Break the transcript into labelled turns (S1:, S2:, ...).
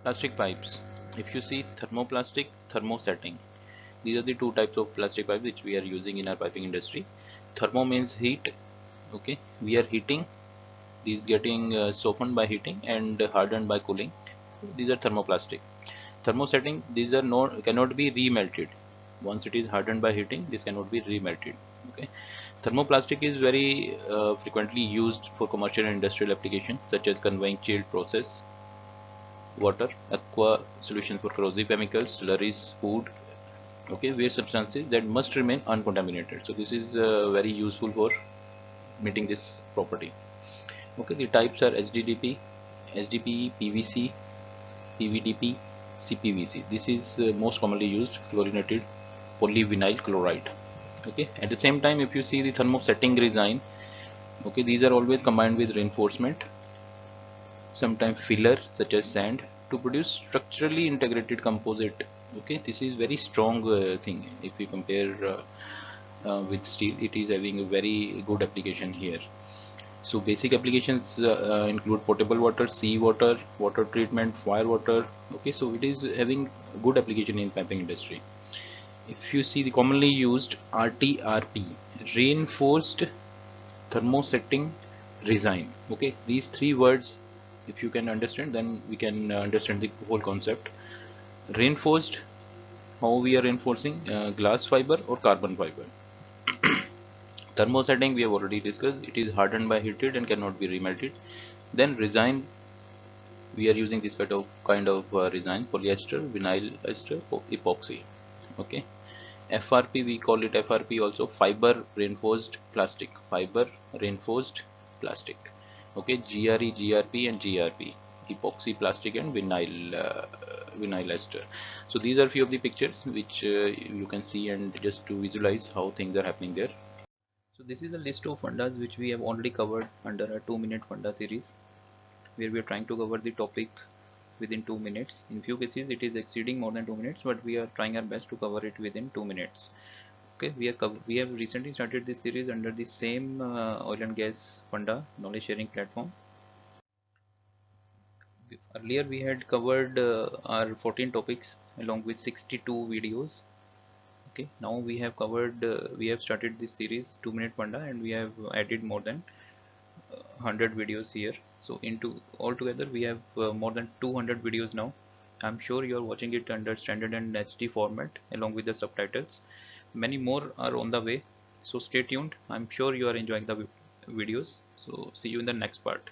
S1: Plastic pipes. If you see thermoplastic, thermosetting. These are the two types of plastic pipe which we are using in our piping industry. Thermo means heat. Okay, we are heating. These getting softened by heating and hardened by cooling. These are thermoplastic. Thermosetting. These are not cannot be remelted. Once it is hardened by heating, this cannot be remelted. Okay. Thermoplastic is very frequently used for commercial and industrial applications such as conveying chilled process water, aqua solutions for corrosive chemicals, slurries, food, okay, waste substances that must remain uncontaminated. So this is very useful for meeting this property. Okay, the types are HDDP, HDPE, PVC, PVDP, CPVC. This is most commonly used fluorinated polyvinyl chloride. Okay, at the same time, if you see the thermosetting design, okay, these are always combined with reinforcement, sometimes filler such as sand to produce structurally integrated composite. Okay, this is very strong thing. If you compare with steel, it is having a very good application here. So basic applications include potable water, sea water, water treatment, fire water. Okay, so it is having good application in piping industry. If you see the commonly used RTRP, reinforced thermosetting resin. Okay, these three words, if you can understand, then we can understand the whole concept. Reinforced, how we are reinforcing glass fiber or carbon fiber. Thermosetting we have already discussed, it is hardened by heated and cannot be remelted. Then resin, we are using this kind of resin, polyester, vinyl ester, epoxy. Okay, FRP, we call it FRP also, fiber reinforced plastic, fiber reinforced plastic. Okay, GRE, GRP and GRP, epoxy plastic and vinyl ester. So these are few of the pictures which you can see and just to visualize how things are happening there. So this is a list of fundas which we have already covered under a 2-minute funda series, where we are trying to cover the topic within 2 minutes. In few cases it is exceeding more than 2 minutes, but we are trying our best to cover it within 2 minutes. Okay, we have recently started this series under the same oil and gas funda knowledge sharing platform. Earlier we had covered our 14 topics along with 62 videos. Okay, now we have covered we have started this series 2-minute funda, and we have added more than 100 videos here. So into altogether we have more than 200 videos now. I'm sure you are watching it under standard and HD format along with the subtitles. Many more are on the way, so stay tuned. I'm sure you are enjoying the videos. So see you in the next part.